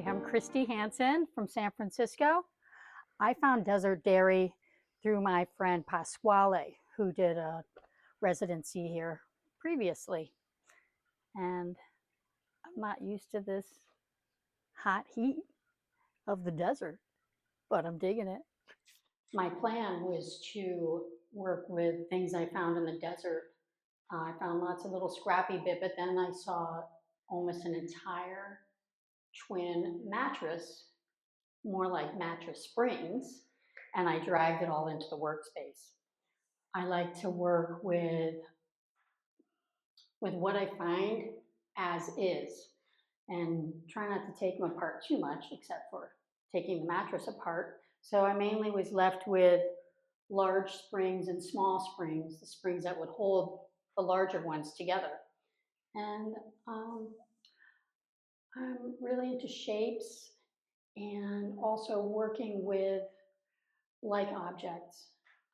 Hi, I'm Kristie Hansen from San Francisco. I found Desert Dairy through my friend Pasquale, who did a residency here previously. And I'm not used to this hot heat of the desert, but I'm digging it. My plan was to work with things I found in the desert. I found lots of little scrappy bit, but then I saw almost an entire twin mattress, more like mattress springs, and I dragged it all into the workspace. I like to work with what I find as is and try not to take them apart too much, except for taking the mattress apart. So I mainly was left with large springs and small springs, the springs that would hold the larger ones together. And I'm really into shapes and also working with like objects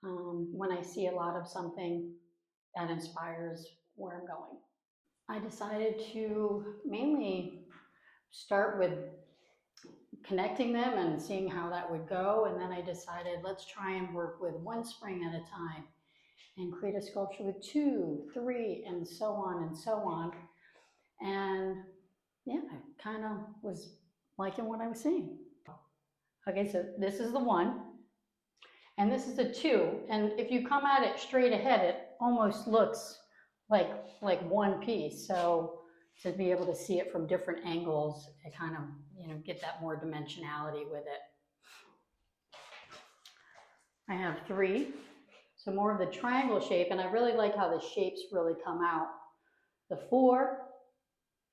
when I see a lot of something that inspires where I'm going. I decided to mainly start with connecting them and seeing how that would go, and then I decided let's try and work with one spring at a time and create a sculpture with 2, 3, and so on and so on. And yeah, I kind of was liking what I was seeing. Okay, so this is the 1. And this is a 2, and if you come at it straight ahead, it almost looks like one piece. So to be able to see it from different angles, it kind of, get that more dimensionality with it. I have 3, so more of the triangle shape, and I really like how the shapes really come out. The 4,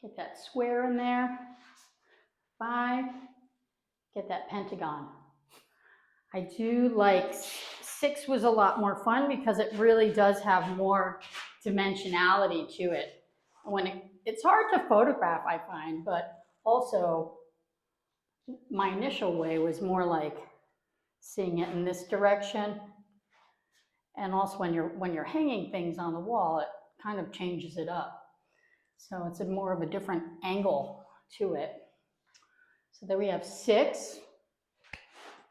get that square in there. 5, get that pentagon. I do like 6 was a lot more fun because it really does have more dimensionality to it. When it's hard to photograph, I find, but also my initial way was more like seeing it in this direction. And also when you're hanging things on the wall, it kind of changes it up. So it's more of a different angle to it. So there we have 6.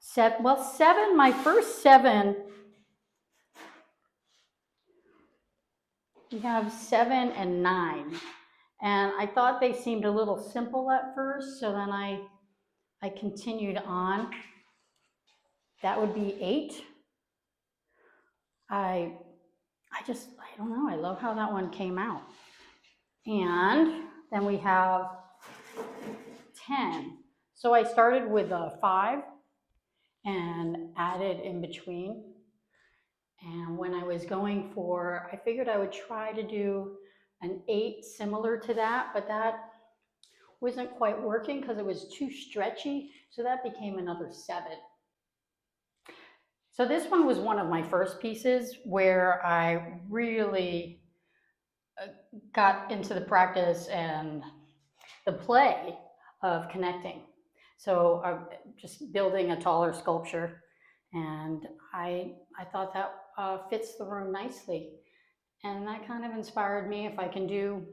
7, my first 7, we have 7 and 9. And I thought they seemed a little simple at first, so then I continued on. That would be 8. I don't know, I love how that one came out. And then we have 10. So I started with a 5 and added in between. And when I was going for, I figured I would try to do an 8 similar to that, but that wasn't quite working because it was too stretchy. So that became another 7. So this one was one of my first pieces where I really got into the practice and the play of connecting. So just building a taller sculpture, and I thought that fits the room nicely. And that kind of inspired me. If I can do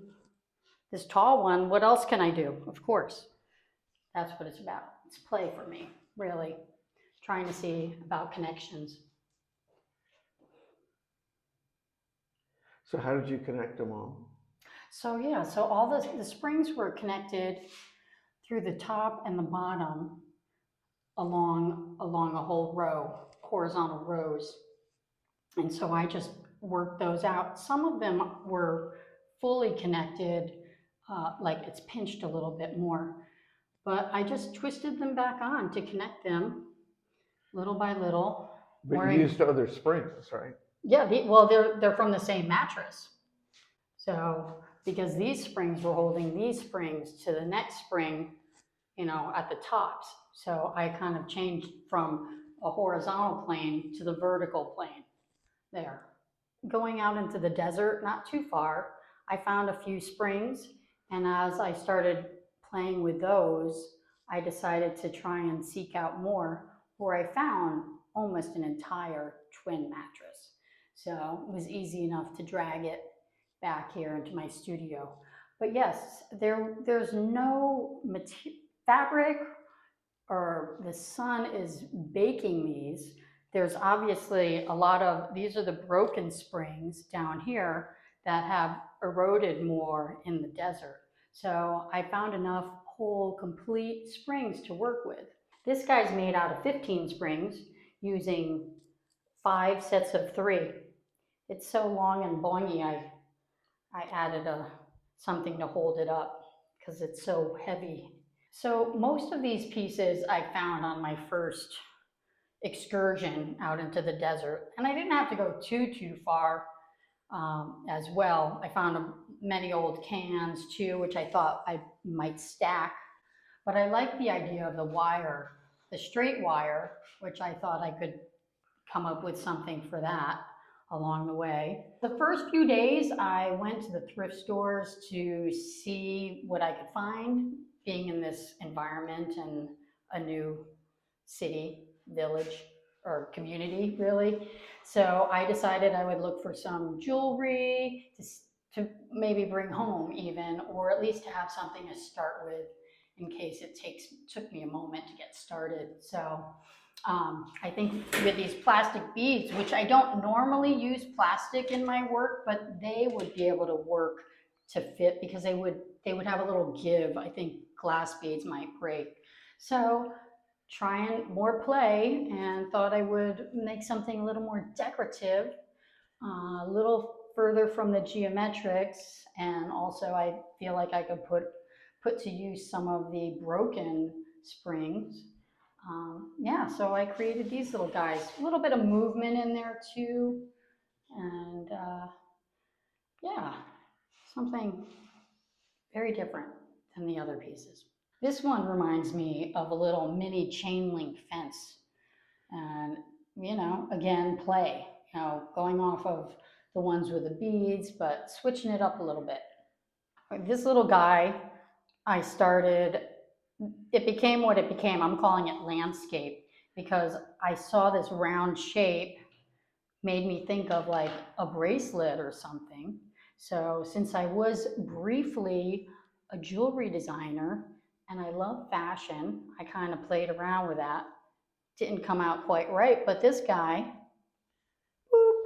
this tall one, what else can I do? Of course. That's what it's about. It's play for me, really. Trying to see about connections. So how did you connect them all? So yeah, so all the springs were connected through the top and the bottom along a whole row, horizontal rows. And so I just worked those out. Some of them were fully connected, like it's pinched a little bit more, but I just twisted them back on to connect them little by little. But you used other springs, right? Yeah, well, they're from the same mattress. So because these springs were holding these springs to the next spring, at the tops. So I kind of changed from a horizontal plane to the vertical plane there. Going out into the desert, not too far, I found a few springs, and as I started playing with those, I decided to try and seek out more, where I found almost an entire twin mattress. So it was easy enough to drag it back here into my studio. But yes, there's no fabric or the sun is baking these, there's obviously a lot of, these are the broken springs down here that have eroded more in the desert. So I found enough whole complete springs to work with. This guy's made out of 15 springs using 5 sets of 3. It's so long and bongy, I added something to hold it up because it's so heavy. So most of these pieces I found on my first excursion out into the desert, and I didn't have to go too far as well. I found many old cans too, which I thought I might stack, but I like the idea of the wire, the straight wire, which I thought I could come up with something for that along the way. The first few days I went to the thrift stores to see what I could find, being in this environment and a new city, village, or community really. So I decided I would look for some jewelry to maybe bring home even, or at least to have something to start with in case it took me a moment to get started. So I think with these plastic beads, which I don't normally use plastic in my work, but they would be able to work to fit because they would have a little give. I think glass beads might break. So trying more play and thought I would make something a little more decorative, a little further from the geometrics, and also I feel like I could put to use some of the broken springs. Yeah, so I created these little guys. A little bit of movement in there too, and yeah, something very different than the other pieces. This one reminds me of a little mini chain link fence, and again, play. Going off of the ones with the beads, but switching it up a little bit. This little guy, I started, it became what it became. I'm calling it landscape because I saw this round shape, made me think of like a bracelet or something. So since I was briefly a jewelry designer and I love fashion, I kind of played around with that. Didn't come out quite right, but this guy, boop,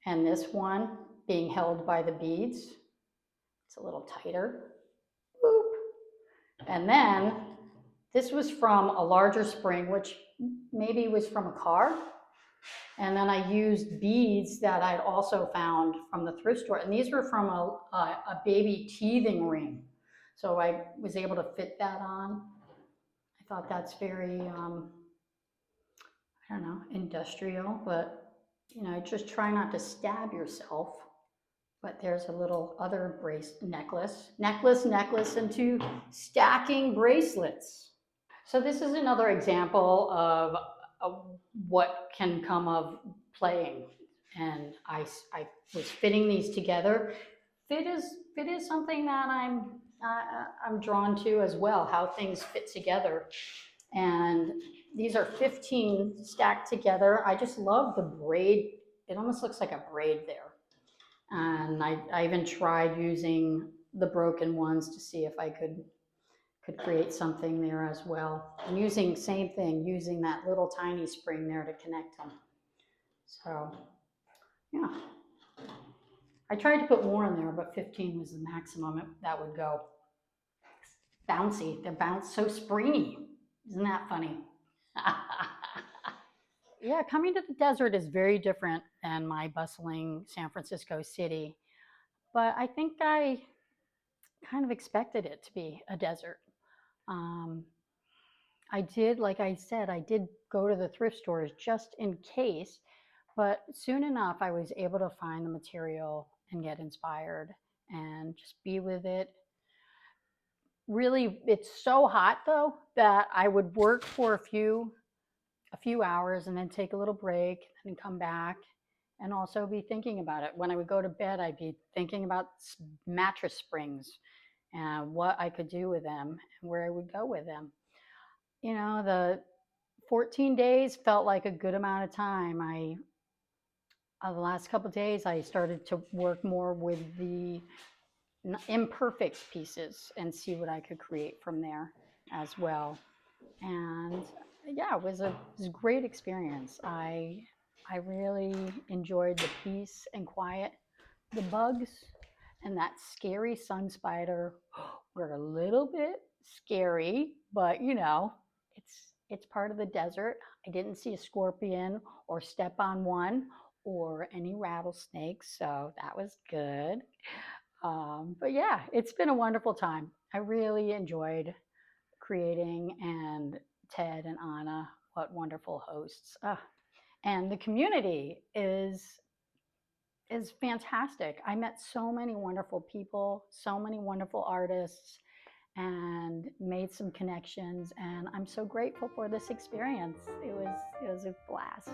and this one being held by the beads, it's a little tighter, boop. And then this was from a larger spring, which maybe was from a car. And then I used beads that I'd also found from the thrift store. And these were from a baby teething ring. So I was able to fit that on. I thought that's very, I don't know, industrial, but just try not to stab yourself. But there's a little other necklace, and 2 stacking bracelets. So this is another example of what can come of playing. And I was fitting these together. Fit is something that I'm drawn to as well, how things fit together. And these are 15 stacked together. I just love the braid. It almost looks like a braid there. And I even tried using the broken ones to see if I could create something there as well. And same thing, using that little tiny spring there to connect them. So, yeah. I tried to put more in there, but 15 was the maximum that would go. Bouncy, they're so springy. Isn't that funny? Yeah, coming to the desert is very different than my bustling San Francisco city, but I think I kind of expected it to be a desert. I did, like I said, I did go to the thrift stores just in case, but soon enough I was able to find the material and get inspired and just be with it. Really, it's so hot though that I would work for a few hours and then take a little break and come back and also be thinking about it. When I would go to bed, I'd be thinking about mattress springs and what I could do with them and where I would go with them. The 14 days felt like a good amount of time. The last couple of days, I started to work more with the imperfect pieces and see what I could create from there as well. And yeah, it was a great experience. I really enjoyed the peace and quiet. The bugs and that scary sun spider were a little bit scary, but it's part of the desert. I didn't see a scorpion or step on one or any rattlesnakes, so that was good. But yeah, it's been a wonderful time. I really enjoyed creating, and Ted and Anna, what wonderful hosts. And the community is fantastic. I met so many wonderful people, so many wonderful artists, and made some connections. And I'm so grateful for this experience. It was a blast.